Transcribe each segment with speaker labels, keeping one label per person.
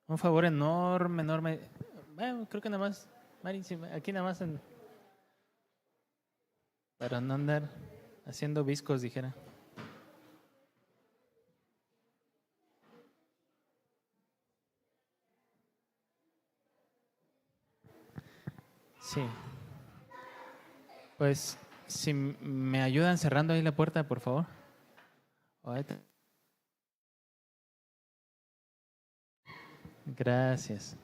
Speaker 1: Un favor enorme, enorme. Bueno, creo que nada más, Mari, sí, aquí nada más para no andar haciendo viscos, dijera. Sí, pues si me ayudan cerrando ahí la puerta, por favor. Ahorita. Gracias.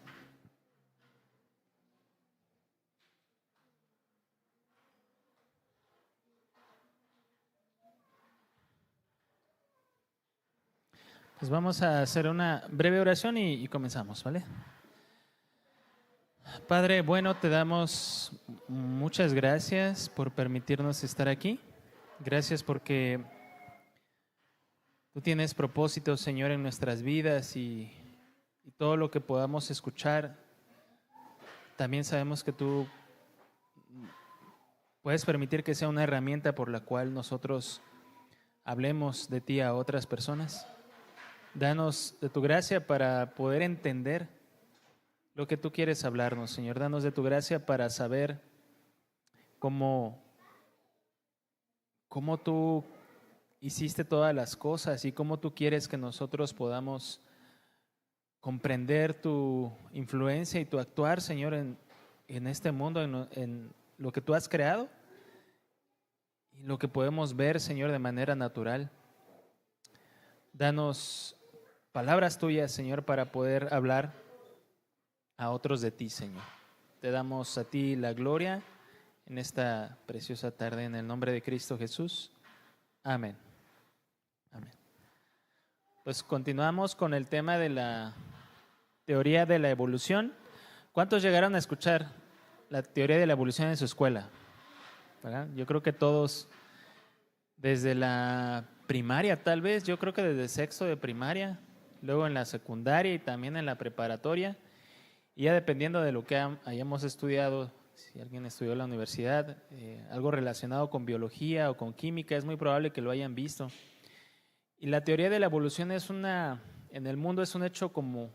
Speaker 1: Pues vamos a hacer una breve oración y comenzamos, ¿vale? Padre, bueno, te damos muchas gracias por permitirnos estar aquí. Gracias porque tú tienes propósitos, Señor, en nuestras vidas y todo lo que podamos escuchar. También sabemos que tú puedes permitir que sea una herramienta por la cual nosotros hablemos de ti a otras personas. Danos de tu gracia para poder entender lo que tú quieres hablarnos, Señor. Danos de tu gracia para saber cómo tú hiciste todas las cosas y cómo tú quieres que nosotros podamos comprender tu influencia y tu actuar, Señor, en este mundo, en lo que tú has creado y lo que podemos ver, Señor, de manera natural. Danos palabras tuyas, Señor, para poder hablar a otros de ti, Señor. Te damos a ti la gloria en esta preciosa tarde, en el nombre de Cristo Jesús. Amén. Amén. Pues continuamos con el tema de la teoría de la evolución. ¿Cuántos llegaron a escuchar la teoría de la evolución en su escuela? ¿Verdad? Yo creo que todos, desde la primaria tal vez, yo creo que desde sexto de primaria, luego en la secundaria y también en la preparatoria, y ya dependiendo de lo que hayamos estudiado, si alguien estudió en la universidad, algo relacionado con biología o con química, es muy probable que lo hayan visto. Y la teoría de la evolución en el mundo es un hecho como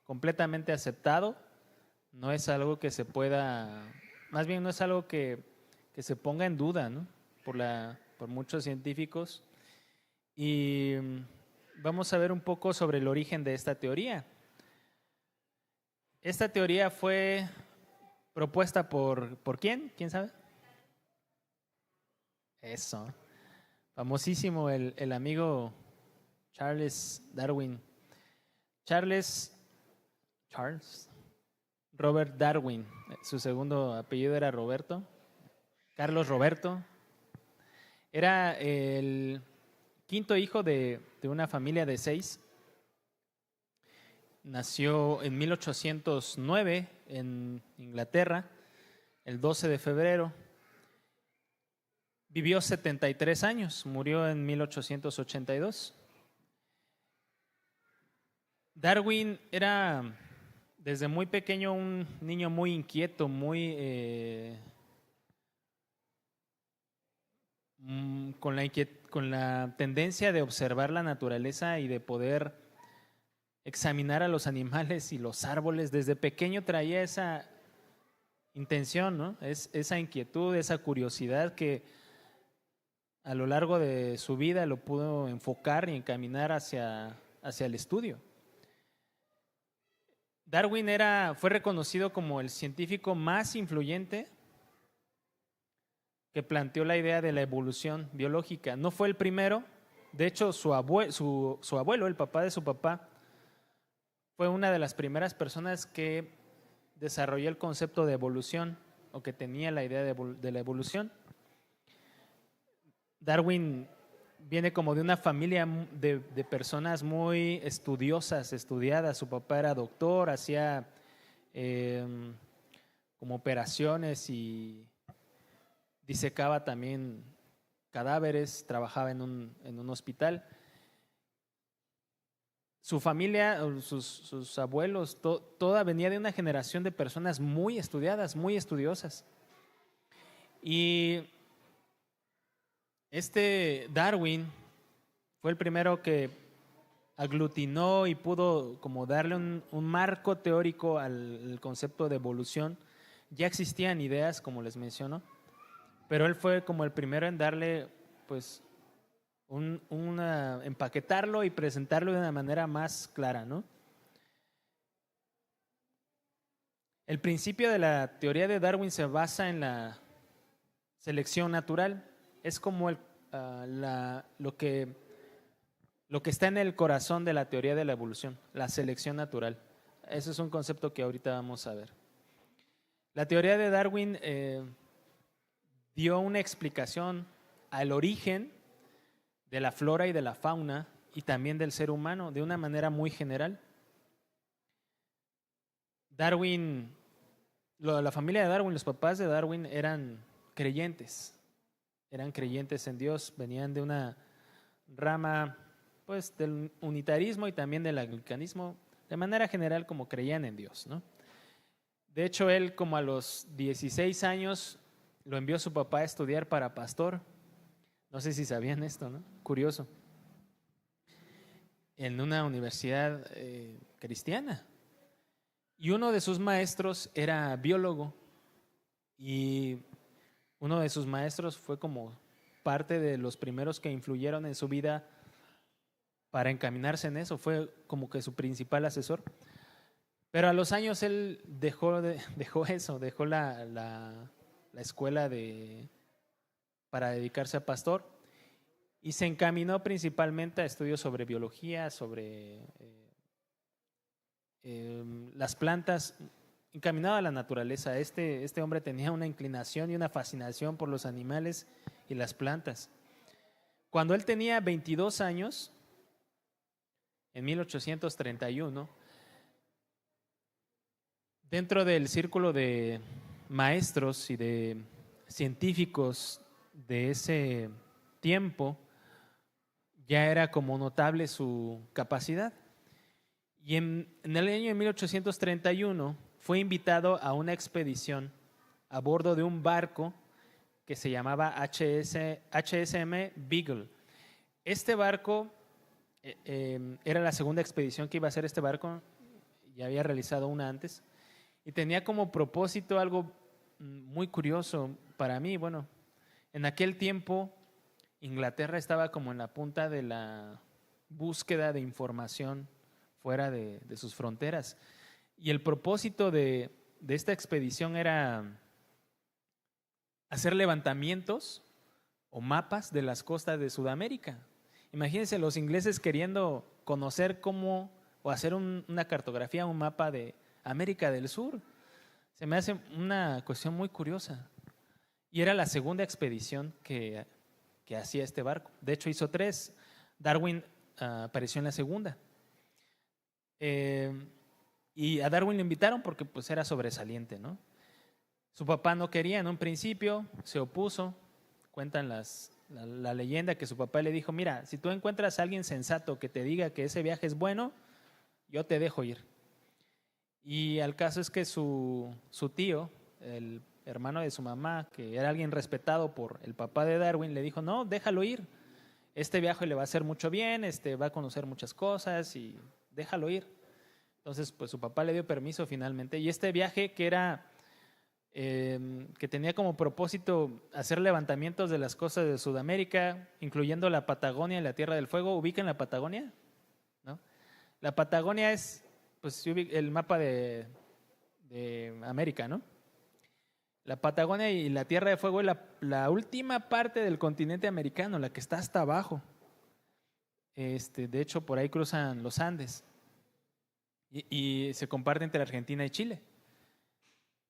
Speaker 1: completamente aceptado, no es algo que se pueda, más bien no es algo que se ponga en duda, ¿no? por muchos científicos. Y vamos a ver un poco sobre el origen de esta teoría. Esta teoría fue propuesta ¿por quién? ¿Quién sabe? Eso. Famosísimo el amigo Charles Darwin. Charles Robert Darwin. Su segundo apellido era Roberto. Carlos Roberto. Era el quinto hijo de una familia de 6. Nació en 1809 en Inglaterra, el 12 de febrero. Vivió 73 años, murió en 1882. Darwin era desde muy pequeño un niño muy inquieto, con la tendencia de observar la naturaleza y de poder examinar a los animales y los árboles. Desde pequeño traía esa intención, ¿no? Esa inquietud, esa curiosidad que a lo largo de su vida lo pudo enfocar y encaminar hacia el estudio. Darwin fue reconocido como el científico más influyente que planteó la idea de la evolución biológica. No fue el primero, de hecho su abuelo, el papá de su papá, fue una de las primeras personas que desarrolló el concepto de evolución o que tenía la idea de la evolución. Darwin viene como de una familia de personas muy estudiadas. Su papá era doctor, hacía como operaciones y disecaba también cadáveres, trabajaba en un hospital. Su familia, sus abuelos, toda venía de una generación de personas muy estudiadas, muy estudiosas. Y este Darwin fue el primero que aglutinó y pudo como darle un marco teórico al concepto de evolución. Ya existían ideas, como les menciono, pero él fue como el primero en darle, pues, empaquetarlo y presentarlo de una manera más clara, ¿no? El principio de la teoría de Darwin se basa en la selección natural. Es como lo que está en el corazón de la teoría de la evolución, la selección natural. Ese es un concepto que ahorita vamos a ver. La teoría de Darwin dio una explicación al origen de la flora y de la fauna y también del ser humano de una manera muy general. Darwin, la familia de Darwin, los papás de Darwin eran creyentes en Dios, venían de una rama pues del unitarismo y también del anglicanismo, de manera general como creían en Dios, ¿no? De hecho, él como a los 16 años lo envió su papá a estudiar para pastor. No sé si sabían esto, ¿no? Curioso. En una universidad cristiana. Y uno de sus maestros era biólogo. Y uno de sus maestros fue como parte de los primeros que influyeron en su vida para encaminarse en eso. Fue como que su principal asesor. Pero a los años él dejó eso, dejó la escuela para dedicarse a pastor y se encaminó principalmente a estudios sobre biología, sobre las plantas, encaminado a la naturaleza. Este hombre tenía una inclinación y una fascinación por los animales y las plantas. Cuando él tenía 22 años, en 1831, dentro del círculo de maestros y de científicos de ese tiempo, ya era como notable su capacidad. Y en el año de 1831 fue invitado a una expedición a bordo de un barco que se llamaba HSM Beagle. Este barco era la segunda expedición que iba a hacer este barco, ya había realizado una antes, y tenía como propósito algo muy curioso para mí. Bueno, en aquel tiempo Inglaterra estaba como en la punta de la búsqueda de información fuera de sus fronteras. Y el propósito de esta expedición era hacer levantamientos o mapas de las costas de Sudamérica. Imagínense los ingleses queriendo conocer cómo o hacer una cartografía, un mapa de América del Sur. Se me hace una cuestión muy curiosa. Y era la segunda expedición que hacía este barco. De hecho, hizo 3. Darwin apareció en la segunda. Y a Darwin lo invitaron porque pues era sobresaliente, ¿no? Su papá no quería en un principio, se opuso. Cuentan la leyenda que su papá le dijo: mira, si tú encuentras a alguien sensato que te diga que ese viaje es bueno, yo te dejo ir. Y al caso es que su tío, el hermano de su mamá, que era alguien respetado por el papá de Darwin, le dijo: no, déjalo ir. Este viaje le va a hacer mucho bien, va a conocer muchas cosas y déjalo ir. Entonces, pues su papá le dio permiso finalmente. Y este viaje que tenía como propósito hacer levantamientos de las costas de Sudamérica, incluyendo la Patagonia y la Tierra del Fuego. ¿Ubican la Patagonia? ¿No? La Patagonia es pues el mapa de América, ¿no? La Patagonia y la Tierra del Fuego es la última parte del continente americano, la que está hasta abajo. De hecho, por ahí cruzan los Andes y se comparte entre Argentina y Chile.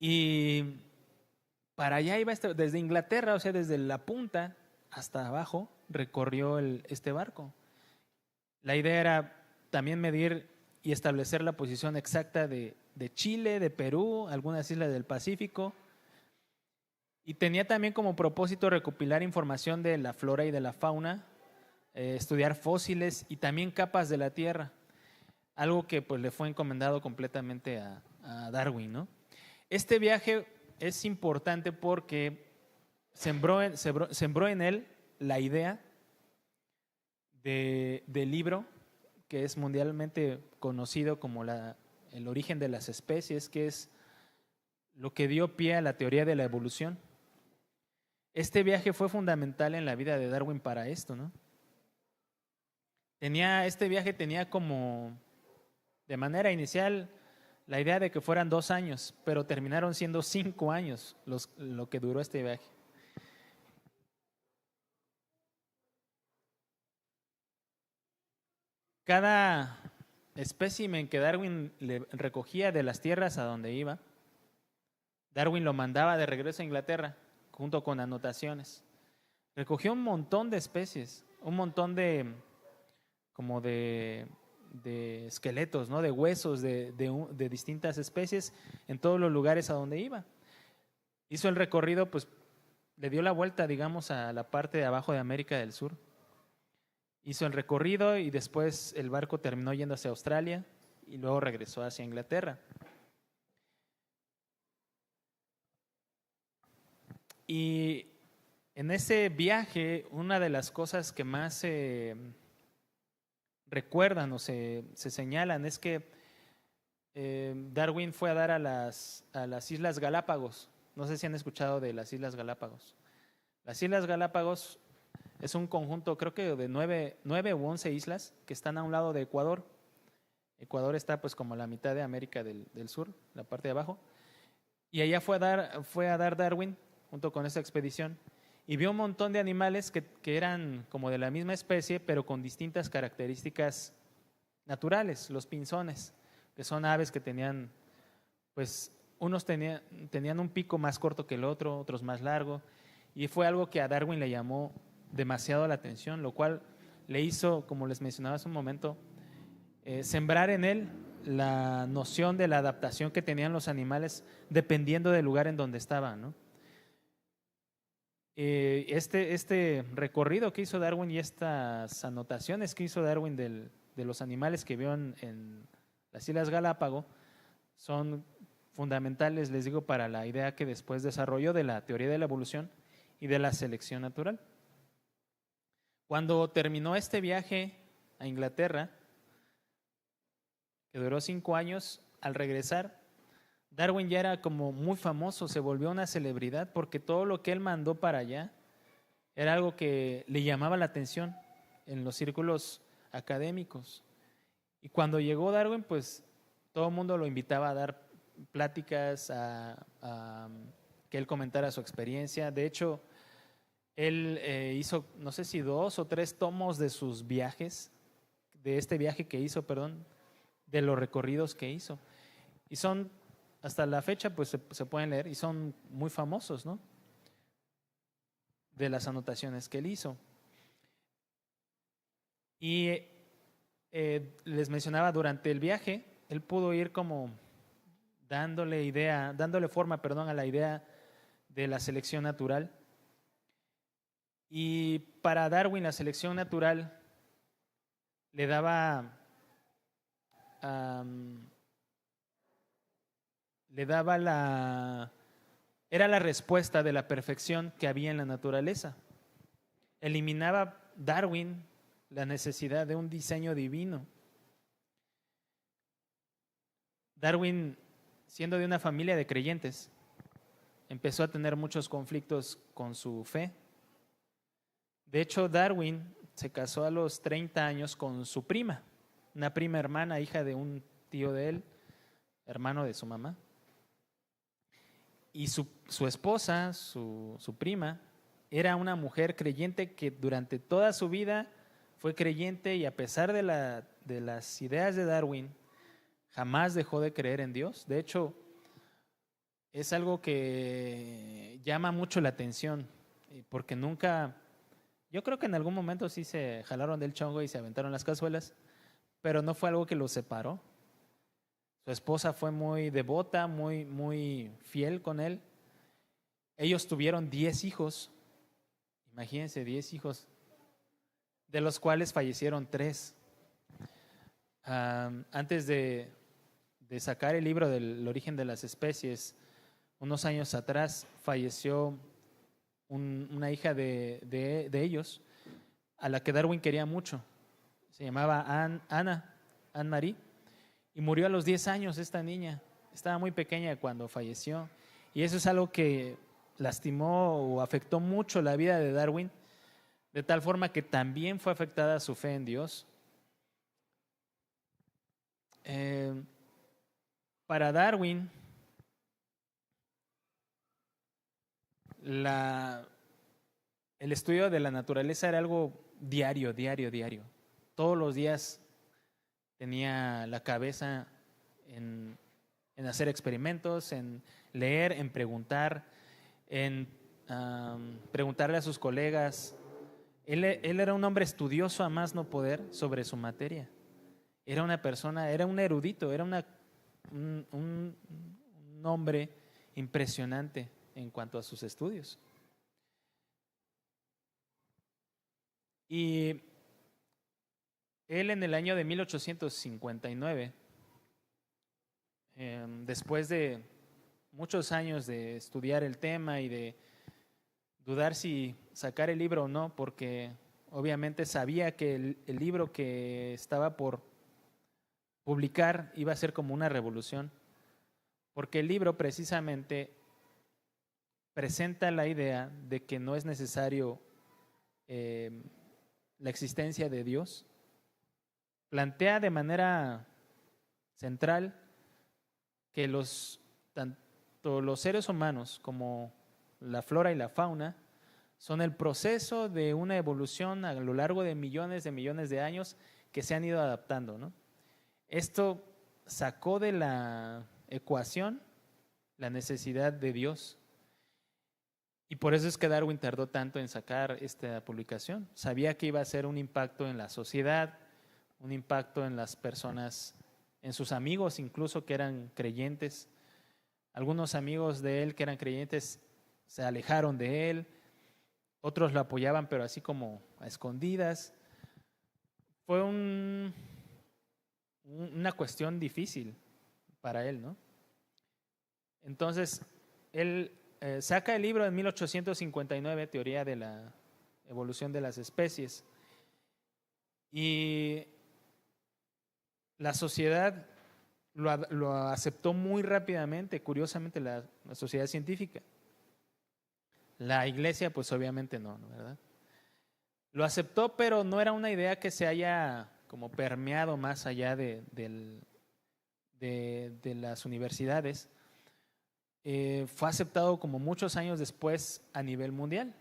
Speaker 1: Y para allá iba desde Inglaterra, o sea, desde la punta hasta abajo, recorrió este barco. La idea era también medir y establecer la posición exacta de Chile, de Perú, algunas islas del Pacífico. Y tenía también como propósito recopilar información de la flora y de la fauna, estudiar fósiles y también capas de la Tierra. Algo que pues le fue encomendado completamente a Darwin, ¿no? Este viaje es importante porque sembró en él la idea del libro que es mundialmente conocido como el origen de las especies, que es lo que dio pie a la teoría de la evolución. Este viaje fue fundamental en la vida de Darwin para esto, ¿no? Este viaje tenía como, de manera inicial, la idea de que fueran 2 años, pero terminaron siendo 5 años lo que duró este viaje. Cada espécimen que Darwin le recogía de las tierras a donde iba, Darwin lo mandaba de regreso a Inglaterra, junto con anotaciones. Recogió un montón de especies, un montón como de esqueletos, ¿no? De huesos de distintas especies en todos los lugares a donde iba. Hizo el recorrido, pues le dio la vuelta, digamos, a la parte de abajo de América del Sur. Hizo el recorrido y después el barco terminó yendo hacia Australia y luego regresó hacia Inglaterra. Y en ese viaje, una de las cosas que más se recuerdan o se señalan es que Darwin fue a dar a las Islas Galápagos. No sé si han escuchado de las Islas Galápagos. Las Islas Galápagos es un conjunto, creo que de 9 u 11 islas que están a un lado de Ecuador. Ecuador está pues como la mitad de América del Sur, la parte de abajo. Y allá fue a dar Darwin junto con esa expedición y vio un montón de animales que eran como de la misma especie, pero con distintas características naturales. Los pinzones, que son aves que tenían, pues unos tenían un pico más corto que el otro, otros más largo, y fue algo que a Darwin le llamó demasiado la atención, lo cual le hizo, como les mencionaba hace un momento, sembrar en él la noción de la adaptación que tenían los animales dependiendo del lugar en donde estaban, ¿no? Este recorrido que hizo Darwin y estas anotaciones que hizo Darwin de los animales que vio en las Islas Galápagos son fundamentales, les digo, para la idea que después desarrolló de la teoría de la evolución y de la selección natural. Cuando terminó este viaje a Inglaterra, que duró 5 años, al regresar, Darwin ya era como muy famoso, se volvió una celebridad porque todo lo que él mandó para allá era algo que le llamaba la atención en los círculos académicos. Y cuando llegó Darwin, pues todo el mundo lo invitaba a dar pláticas, a que él comentara su experiencia. De hecho, él hizo, no sé si 2 o 3 tomos de sus viajes, de este viaje que hizo, perdón, de los recorridos que hizo. Y son, hasta la fecha, pues se pueden leer y son muy famosos, ¿no? De las anotaciones que él hizo. Y les mencionaba, durante el viaje, él pudo ir como dándole forma, perdón, a la idea de la selección natural. Y para Darwin la selección natural le daba era la respuesta de la perfección que había en la naturaleza. Eliminaba Darwin la necesidad de un diseño divino. Darwin, siendo de una familia de creyentes, empezó a tener muchos conflictos con su fe. De hecho, Darwin se casó a los 30 años con su prima, una prima hermana, hija de un tío de él, hermano de su mamá. Y su esposa, su prima, era una mujer creyente que durante toda su vida fue creyente y a pesar de las ideas de Darwin, jamás dejó de creer en Dios. De hecho, es algo que llama mucho la atención, porque nunca, yo creo que en algún momento sí se jalaron del chongo y se aventaron las cazuelas, pero no fue algo que los separó. Su esposa fue muy devota, muy fiel con él. Ellos tuvieron 10 hijos, imagínense, 10 hijos, de los cuales fallecieron 3. Antes de sacar el libro del origen de las especies, unos años atrás falleció una hija de ellos, a la que Darwin quería mucho. Se llamaba Anne Marie, y murió a los 10 años esta niña. Estaba muy pequeña cuando falleció. Y eso es algo que lastimó o afectó mucho la vida de Darwin, de tal forma que también fue afectada su fe en Dios. Para Darwin, el estudio de la naturaleza era algo diario. Todos los días tenía la cabeza en hacer experimentos, en leer, en preguntar, en preguntarle a sus colegas. Él era un hombre estudioso a más no poder sobre su materia. Era una persona, era un erudito, era un hombre impresionante en cuanto a sus estudios. Y él en el año de 1859, después de muchos años de estudiar el tema y de dudar si sacar el libro o no, porque obviamente sabía que el libro que estaba por publicar iba a ser como una revolución, porque el libro precisamente presenta la idea de que no es necesario la existencia de Dios. Plantea de manera central que tanto los seres humanos como la flora y la fauna son el proceso de una evolución a lo largo de millones de años que se han ido adaptando, ¿no? Esto sacó de la ecuación la necesidad de Dios. Y por eso es que Darwin tardó tanto en sacar esta publicación. Sabía que iba a ser un impacto en la sociedad, un impacto en las personas, en sus amigos incluso que eran creyentes. Algunos amigos de él que eran creyentes se alejaron de él, otros lo apoyaban pero así como a escondidas. Fue una cuestión difícil para él, ¿no? Entonces, él saca el libro en 1859, Teoría de la Evolución de las Especies, y la sociedad lo aceptó muy rápidamente, curiosamente la sociedad científica. La iglesia, pues obviamente no, ¿verdad? Lo aceptó, pero no era una idea que se haya como permeado más allá de las universidades. Fue aceptado como muchos años después a nivel mundial.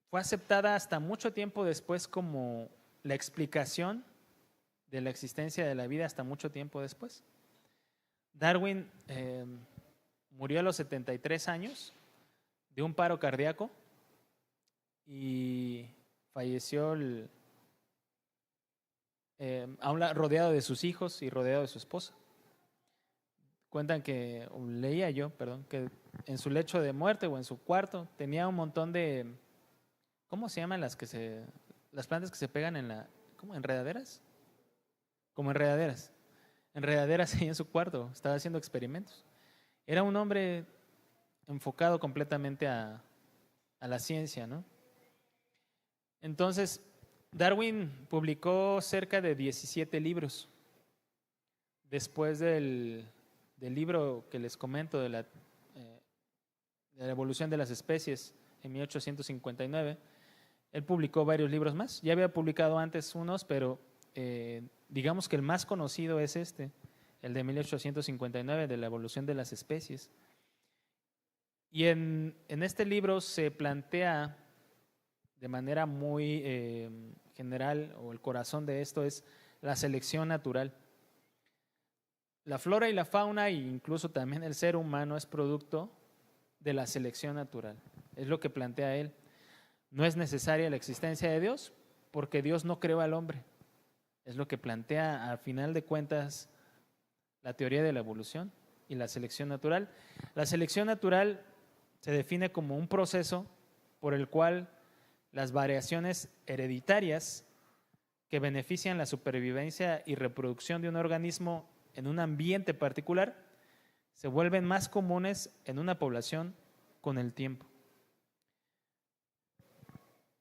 Speaker 1: Fue aceptada hasta mucho tiempo después como la explicación de la existencia de la vida, hasta mucho tiempo después. Darwin murió a los 73 años de un paro cardíaco y falleció rodeado de sus hijos y rodeado de su esposa. Cuentan que, leía yo, perdón, que en su lecho de muerte o en su cuarto tenía un montón de, ¿cómo se llaman las plantas que se pegan en ¿cómo? ¿Enredaderas? Como enredaderas ahí en su cuarto, estaba haciendo experimentos. Era un hombre enfocado completamente a la ciencia, ¿no? Entonces, Darwin publicó cerca de 17 libros. Después del libro que les comento de la evolución de las especies en 1859, él publicó varios libros más. Ya había publicado antes unos, pero digamos que el más conocido es el de 1859, de la evolución de las especies. Y en este libro se plantea de manera muy general, o el corazón de esto es la selección natural. La flora y la fauna, e incluso también el ser humano, es producto de la selección natural. Es lo que plantea él. No es necesaria la existencia de Dios porque Dios no creó al hombre. Es lo que plantea, a final de cuentas, la teoría de la evolución y la selección natural. La selección natural se define como un proceso por el cual las variaciones hereditarias que benefician la supervivencia y reproducción de un organismo en un ambiente particular se vuelven más comunes en una población con el tiempo.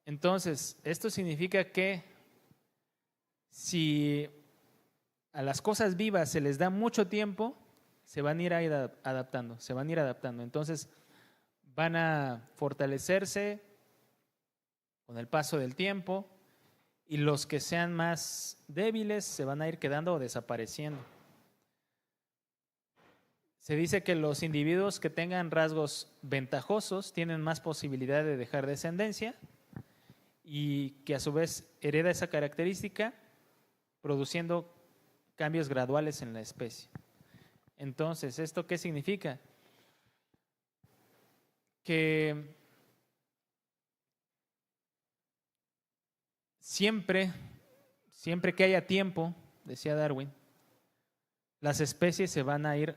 Speaker 1: Entonces, esto significa que si a las cosas vivas se les da mucho tiempo, se van a ir adaptando, se van a ir adaptando. Entonces, van a fortalecerse con el paso del tiempo y los que sean más débiles se van a ir quedando o desapareciendo. Se dice que los individuos que tengan rasgos ventajosos tienen más posibilidad de dejar descendencia y que a su vez hereda esa característica, produciendo cambios graduales en la especie. Entonces, ¿esto qué significa? Que siempre que haya tiempo, decía Darwin, las especies se van a ir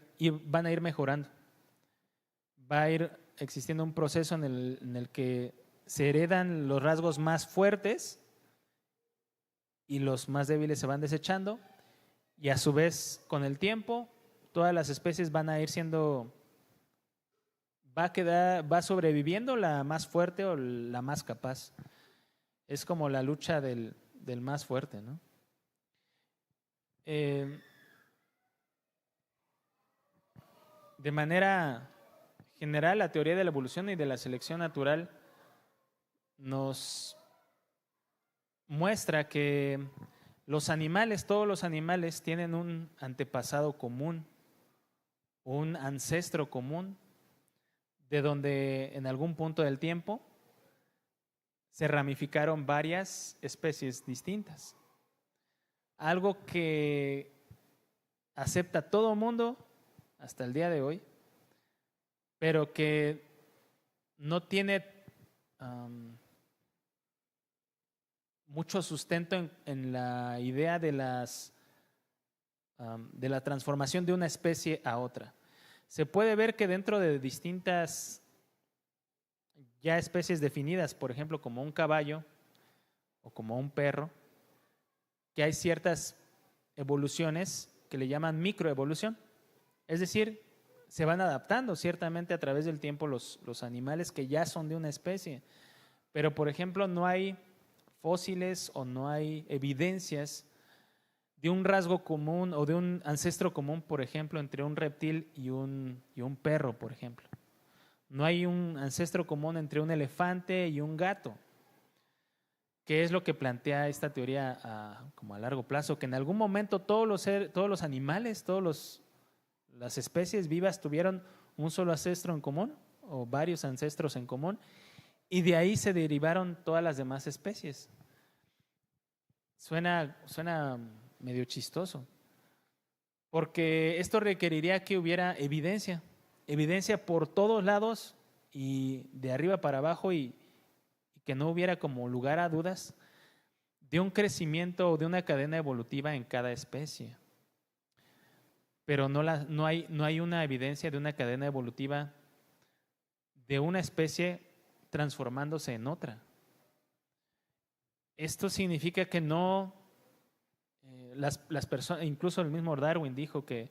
Speaker 1: mejorando. Va a ir existiendo un proceso en el que se heredan los rasgos más fuertes y los más débiles se van desechando, y a su vez, con el tiempo, todas las especies van a ir va sobreviviendo la más fuerte o la más capaz. Es como la lucha del más fuerte, ¿no? De manera general, la teoría de la evolución y de la selección natural nos muestra que todos los animales tienen un antepasado común, un ancestro común, de donde en algún punto del tiempo se ramificaron varias especies distintas. Algo que acepta todo mundo hasta el día de hoy, pero que no tiene mucho sustento en la idea de la transformación de una especie a otra. Se puede ver que dentro de distintas ya especies definidas, por ejemplo, como un caballo o como un perro, que hay ciertas evoluciones que le llaman microevolución. Es decir, se van adaptando ciertamente a través del tiempo los animales que ya son de una especie. Pero, por ejemplo, no hay fósiles o no hay evidencias de un rasgo común o de un ancestro común, por ejemplo, entre un reptil y un perro, por ejemplo. No hay un ancestro común entre un elefante y un gato, que es lo que plantea esta teoría como a largo plazo, que en algún momento todos los animales, las especies vivas tuvieron un solo ancestro en común o varios ancestros en común, y de ahí se derivaron todas las demás especies. Suena medio chistoso, porque esto requeriría que hubiera evidencia por todos lados y de arriba para abajo, y que no hubiera como lugar a dudas de un crecimiento o de una cadena evolutiva en cada especie. Pero no hay una evidencia de una cadena evolutiva de una especie transformándose en otra. Esto significa que no, las personas, incluso el mismo Darwin dijo que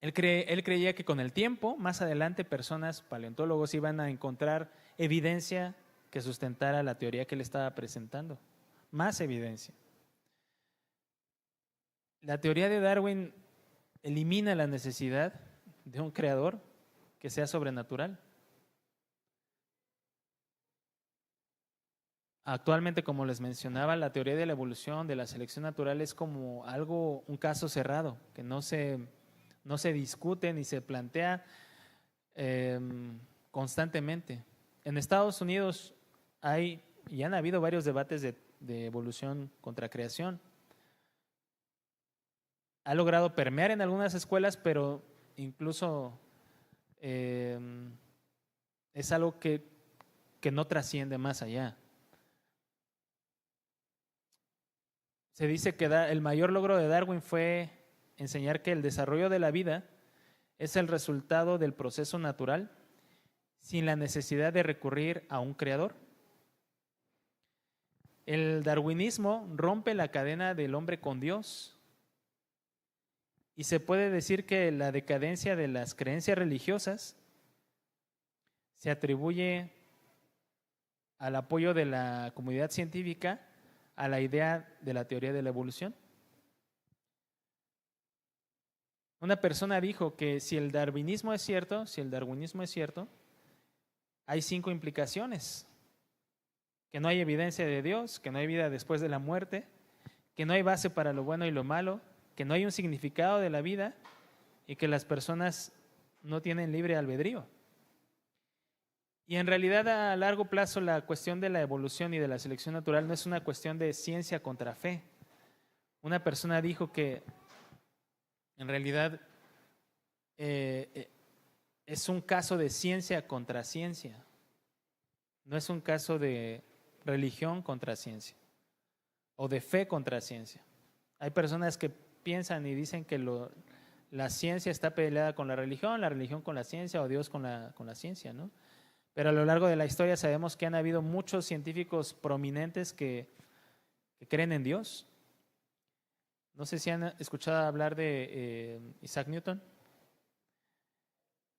Speaker 1: él creía que con el tiempo, más adelante, personas, paleontólogos, iban a encontrar evidencia que sustentara la teoría que él estaba presentando. Más evidencia. La teoría de Darwin elimina la necesidad de un creador que sea sobrenatural. Actualmente, como les mencionaba, la teoría de la evolución, de la selección natural, es como un caso cerrado, que no se discute ni se plantea constantemente. En Estados Unidos han habido varios debates de evolución contra creación. Ha logrado permear en algunas escuelas, pero incluso es algo que no trasciende más allá. Se dice que el mayor logro de Darwin fue enseñar que el desarrollo de la vida es el resultado del proceso natural sin la necesidad de recurrir a un creador. El darwinismo rompe la cadena del hombre con Dios, y se puede decir que la decadencia de las creencias religiosas se atribuye al apoyo de la comunidad científica a la idea de la teoría de la evolución. Una persona dijo que si el darwinismo es cierto, hay 5 implicaciones: que no hay evidencia de Dios, que no hay vida después de la muerte, que no hay base para lo bueno y lo malo, que no hay un significado de la vida y que las personas no tienen libre albedrío. Y en realidad a largo plazo la cuestión de la evolución y de la selección natural no es una cuestión de ciencia contra fe. Una persona dijo que en realidad es un caso de ciencia contra ciencia, no es un caso de religión contra ciencia o de fe contra ciencia. Hay personas que piensan y dicen que la ciencia está peleada con la religión con la ciencia o Dios con la ciencia, ¿no? Pero a lo largo de la historia sabemos que han habido muchos científicos prominentes que creen en Dios. No sé si han escuchado hablar de Isaac Newton.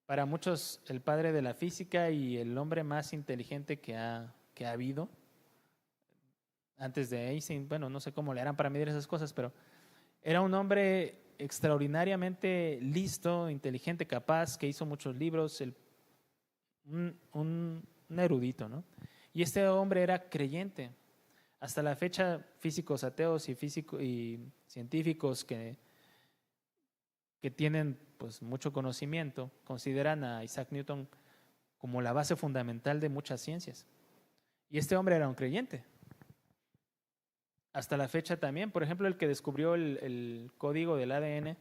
Speaker 1: Para muchos, el padre de la física y el hombre más inteligente que ha habido. Antes de Einstein, bueno, no sé cómo le harán para medir esas cosas, pero era un hombre extraordinariamente listo, inteligente, capaz, que hizo muchos libros, un erudito, ¿no? Y este hombre era creyente. Hasta la fecha, físicos ateos y científicos que tienen pues mucho conocimiento consideran a Isaac Newton como la base fundamental de muchas ciencias. Y este hombre era un creyente. Hasta la fecha también, por ejemplo, el que descubrió el código del ADN,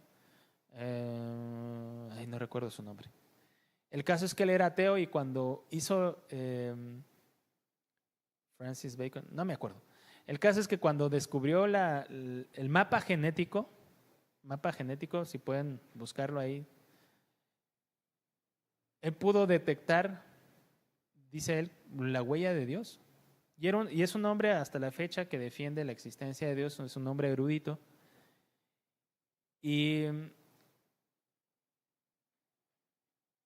Speaker 1: no recuerdo su nombre. El caso es que él era ateo y cuando hizo Francis Bacon, no me acuerdo. El caso es que cuando descubrió el mapa genético, si pueden buscarlo ahí, él pudo detectar, dice él, la huella de Dios. Y es un hombre hasta la fecha que defiende la existencia de Dios, es un hombre erudito. Y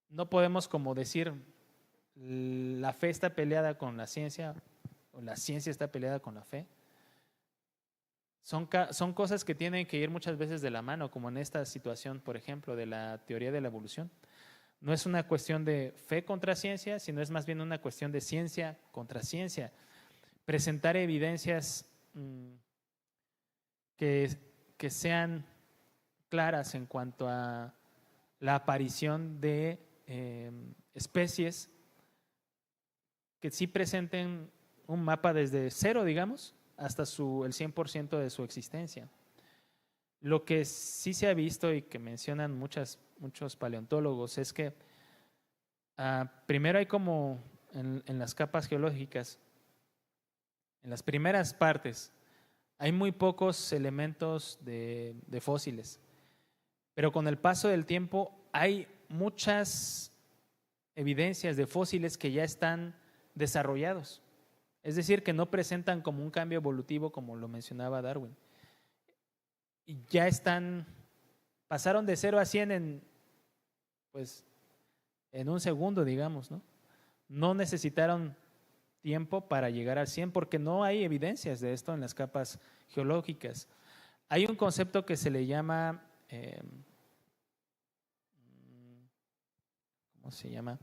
Speaker 1: no podemos como decir la fe está peleada con la ciencia o la ciencia está peleada con la fe. Son cosas que tienen que ir muchas veces de la mano, como en esta situación, por ejemplo, de la teoría de la evolución. No es una cuestión de fe contra ciencia, sino es más bien una cuestión de ciencia contra ciencia. Presentar evidencias que sean claras en cuanto a la aparición de especies que sí presenten un mapa desde cero, digamos, hasta el 100% de su existencia. Lo que sí se ha visto y que mencionan muchos paleontólogos es que primero hay como en las capas geológicas, en las primeras partes, hay muy pocos elementos de fósiles, pero con el paso del tiempo hay muchas evidencias de fósiles que ya están desarrollados. Es decir, que no presentan como un cambio evolutivo como lo mencionaba Darwin. Y ya pasaron de 0 a 100 en un segundo, digamos, ¿no? No necesitaron tiempo para llegar al 100 porque no hay evidencias de esto en las capas geológicas. Hay un concepto que se le llama, ¿cómo se llama?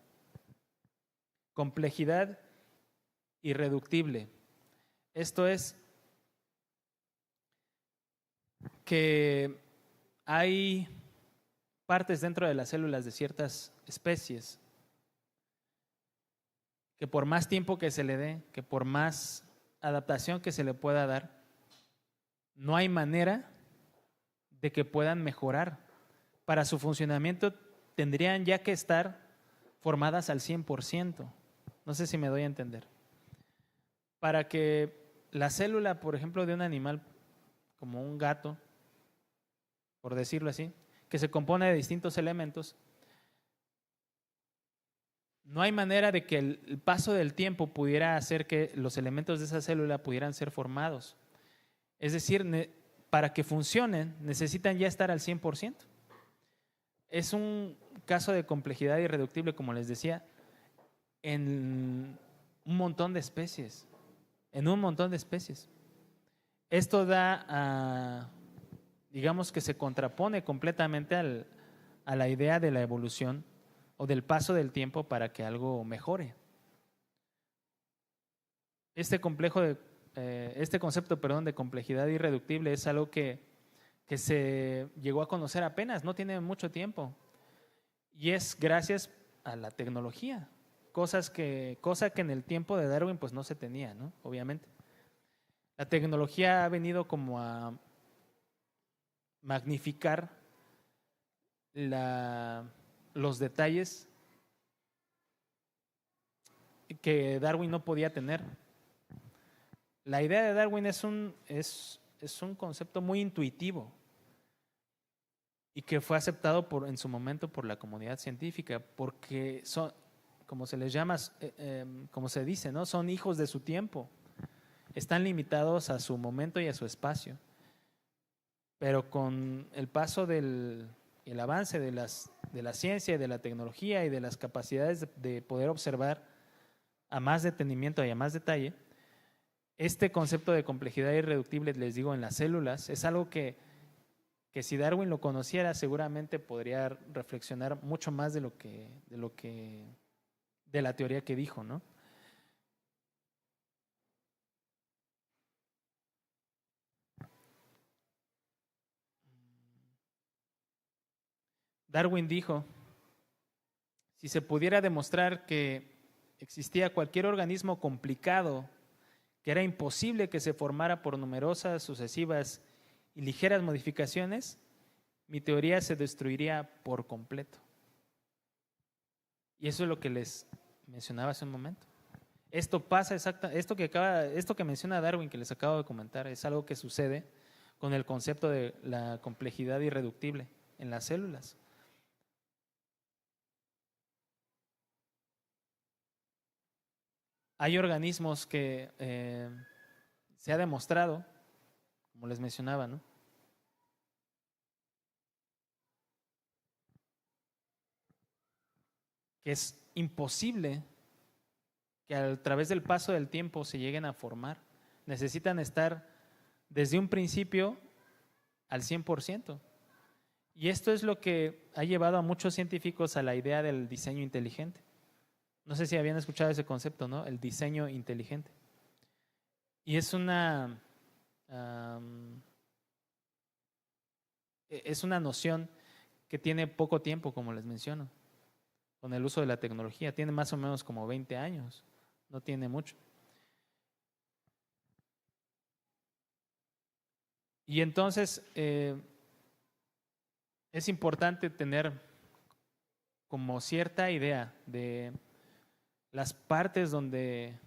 Speaker 1: Complejidad irreductible. Esto es que hay partes dentro de las células de ciertas especies que por más tiempo que se le dé, que por más adaptación que se le pueda dar, no hay manera de que puedan mejorar. Para su funcionamiento tendrían ya que estar formadas al 100%. No sé si me doy a entender. Para que la célula, por ejemplo, de un animal como un gato, por decirlo así, que se compone de distintos elementos, no hay manera de que el paso del tiempo pudiera hacer que los elementos de esa célula pudieran ser formados. Es decir, para que funcionen necesitan ya estar al 100%. Es un caso de complejidad irreductible, como les decía. En un montón de especies, en un montón de especies. Esto digamos que se contrapone completamente a la idea de la evolución o del paso del tiempo para que algo mejore. Este concepto, de complejidad irreductible es algo que se llegó a conocer apenas, no tiene mucho tiempo, y es gracias a la tecnología, cosa que en el tiempo de Darwin pues no se tenía, ¿no? Obviamente. La tecnología ha venido como a magnificar los detalles que Darwin no podía tener. La idea de Darwin es un concepto muy intuitivo y que fue aceptado en su momento por la comunidad científica, porque son, como se les llama, como se dice, ¿no? Son hijos de su tiempo. Están limitados a su momento y a su espacio. Pero con el paso el avance de la ciencia y de la tecnología y de las capacidades de poder observar a más detenimiento y a más detalle, este concepto de complejidad irreductible, les digo, en las células, es algo que si Darwin lo conociera, seguramente podría reflexionar mucho más de la teoría que dijo, ¿no? Darwin dijo: si se pudiera demostrar que existía cualquier organismo complicado, que era imposible que se formara por numerosas, sucesivas y ligeras modificaciones, mi teoría se destruiría por completo. Y eso es lo que les mencionaba hace un momento. Esto pasa esto que menciona Darwin, que les acabo de comentar, es algo que sucede con el concepto de la complejidad irreductible en las células. Hay organismos que se ha demostrado, como les mencionaba, ¿no?, que es imposible que a través del paso del tiempo se lleguen a formar. Necesitan estar desde un principio al 100%. Y esto es lo que ha llevado a muchos científicos a la idea del diseño inteligente. No sé si habían escuchado ese concepto, ¿no? El diseño inteligente. Y es una noción que tiene poco tiempo, como les menciono, con el uso de la tecnología. Tiene más o menos como 20 años, no tiene mucho. Y entonces es importante tener como cierta idea de las partes donde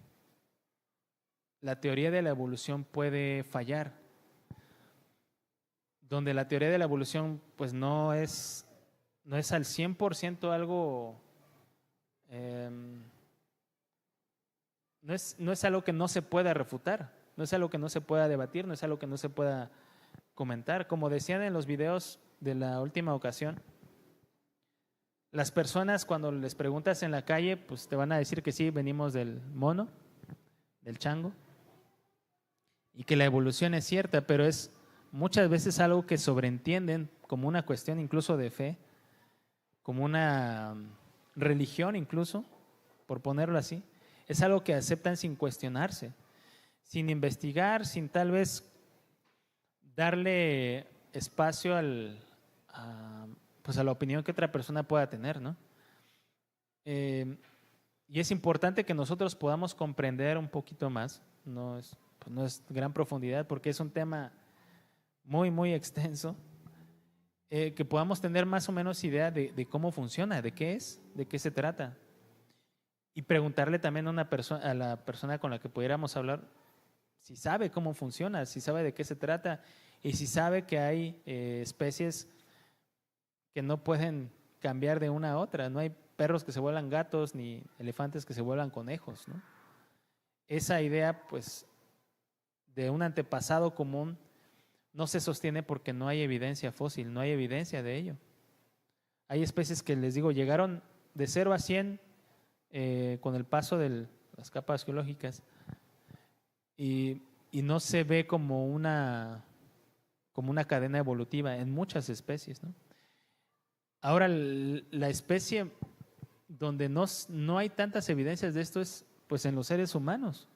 Speaker 1: la teoría de la evolución puede fallar, donde la teoría de la evolución pues no es al 100% algo, no es algo que no se pueda refutar, no es algo que no se pueda debatir, no es algo que no se pueda comentar. Como decían en los videos de la última ocasión, las personas cuando les preguntas en la calle, pues te van a decir que sí, venimos del mono, del chango, y que la evolución es cierta, pero es muchas veces algo que sobreentienden como una cuestión incluso de fe, como una religión incluso, por ponerlo así. Es algo que aceptan sin cuestionarse, sin investigar, sin tal vez darle espacio pues a la opinión que otra persona pueda tener, ¿no? Y es importante que nosotros podamos comprender un poquito más, no es gran profundidad porque es un tema muy, muy extenso, que podamos tener más o menos idea de cómo funciona, de qué es, de qué se trata. Y preguntarle también a la persona con la que pudiéramos hablar si sabe cómo funciona, si sabe de qué se trata y si sabe que hay especies que no pueden cambiar de una a otra. No hay perros que se vuelvan gatos ni elefantes que se vuelvan conejos, ¿no? Esa idea, pues, de un antepasado común no se sostiene porque no hay evidencia fósil, no hay evidencia de ello. Hay especies que, les digo, llegaron de 0 a 100 con el paso del las capas geológicas, y no se ve como una cadena evolutiva en muchas especies, ¿no? Ahora, la especie donde no hay tantas evidencias de esto es pues en los seres humanos.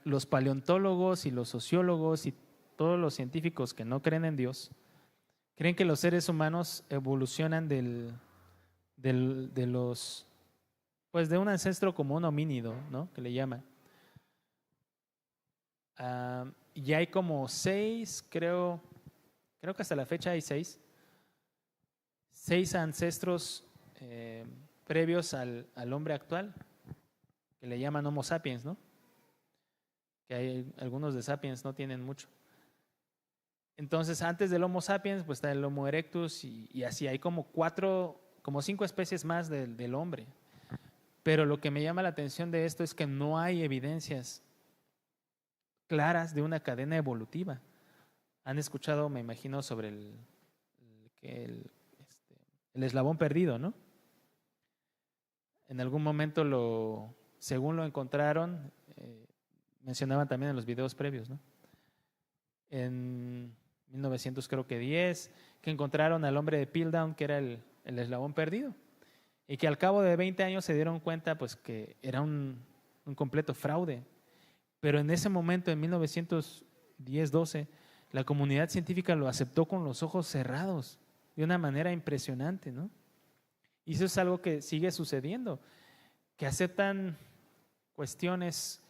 Speaker 1: Los paleontólogos y los sociólogos y todos los científicos que no creen en Dios creen que los seres humanos evolucionan pues de un ancestro como un homínido, ¿no? Que le llaman. Y hay como 6, creo que hasta la fecha hay 6 ancestros previos al hombre actual, que le llaman Homo sapiens, ¿no? Que hay algunos de sapiens no tienen mucho. Entonces, antes del Homo sapiens, pues está el Homo erectus y así hay como 5 especies más del hombre. Pero lo que me llama la atención de esto es que no hay evidencias claras de una cadena evolutiva. Han escuchado, me imagino, sobre el eslabón perdido, ¿no? En algún momento según lo encontraron, mencionaban también en los videos previos, ¿no? En 1900 creo que 10, que encontraron al hombre de Piltdown, que era el eslabón perdido, y que al cabo de 20 años se dieron cuenta pues que era un completo fraude. Pero en ese momento, en 1910-12, la comunidad científica lo aceptó con los ojos cerrados, de una manera impresionante, ¿no? Y eso es algo que sigue sucediendo, que aceptan cuestiones,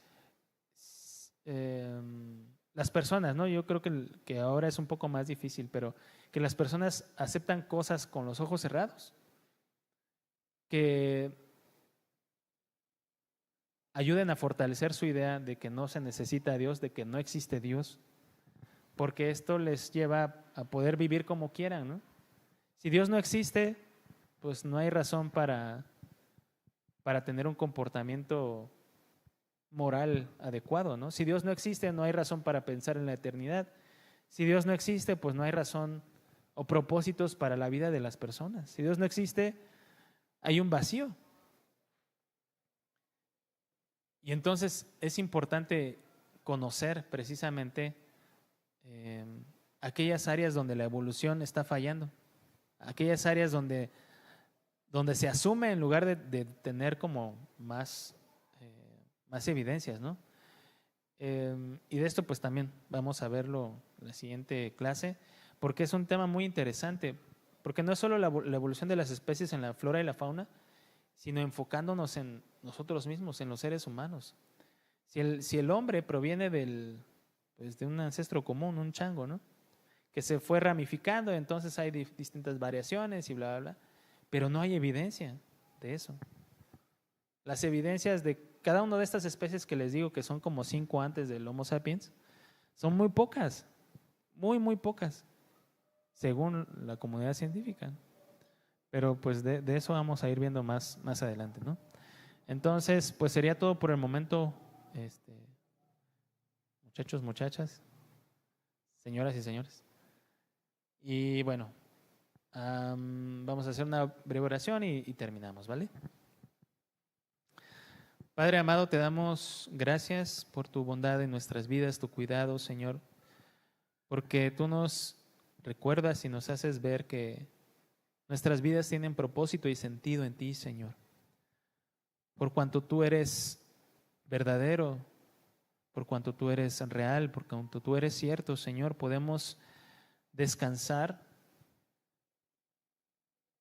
Speaker 1: las personas, ¿no? Yo creo que ahora es un poco más difícil, pero que las personas aceptan cosas con los ojos cerrados, que ayuden a fortalecer su idea de que no se necesita a Dios, de que no existe Dios, porque esto les lleva a poder vivir como quieran, ¿no? Si Dios no existe, pues no hay razón para tener un comportamiento moral adecuado, ¿no? Si Dios no existe, no hay razón para pensar en la eternidad. Si Dios no existe, pues no hay razón o propósitos para la vida de las personas. Si Dios no existe, hay un vacío. Y entonces es importante conocer precisamente aquellas áreas donde la evolución está fallando, aquellas áreas donde se asume en lugar de tener como más evidencias, ¿no? Y de esto pues también vamos a verlo en la siguiente clase, porque es un tema muy interesante, porque no es solo la evolución de las especies en la flora y la fauna, sino enfocándonos en nosotros mismos, en los seres humanos. Si el hombre proviene pues de un ancestro común, un chango, ¿no? Que se fue ramificando, entonces hay distintas variaciones y bla, bla, bla, pero no hay evidencia de eso. Las evidencias de cada una de estas especies que les digo que son como 5 antes del Homo sapiens, son muy pocas, muy pocas, según la comunidad científica. Pero pues de eso vamos a ir viendo más adelante, ¿no? Entonces, pues sería todo por el momento, muchachos, muchachas, señoras y señores. Y bueno, vamos a hacer una breve oración y terminamos, ¿vale? Padre amado, te damos gracias por tu bondad en nuestras vidas, tu cuidado, Señor, porque tú nos recuerdas y nos haces ver que nuestras vidas tienen propósito y sentido en ti, Señor. Por cuanto tú eres verdadero, por cuanto tú eres real, por cuanto tú eres cierto, Señor, podemos descansar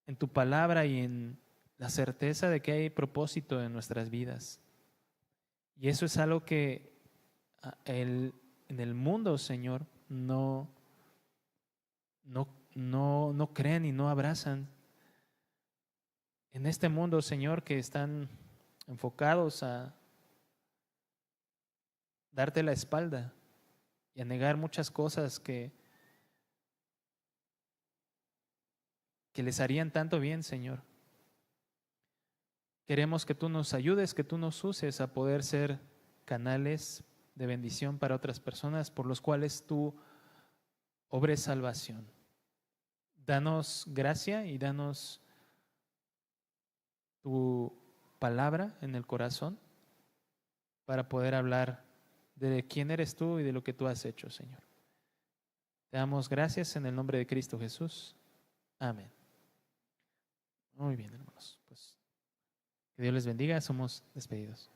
Speaker 1: en tu palabra y en la certeza de que hay propósito en nuestras vidas. Y eso es algo que en el mundo, Señor, no creen y no abrazan. En este mundo, Señor, que están enfocados a darte la espalda y a negar muchas cosas que les harían tanto bien, Señor. Queremos que tú nos ayudes, que tú nos uses a poder ser canales de bendición para otras personas por los cuales tú obres salvación. Danos gracia y danos tu palabra en el corazón para poder hablar de quién eres tú y de lo que tú has hecho, Señor. Te damos gracias en el nombre de Cristo Jesús. Amén. Muy bien, hermanos. Pues que Dios les bendiga. Somos despedidos.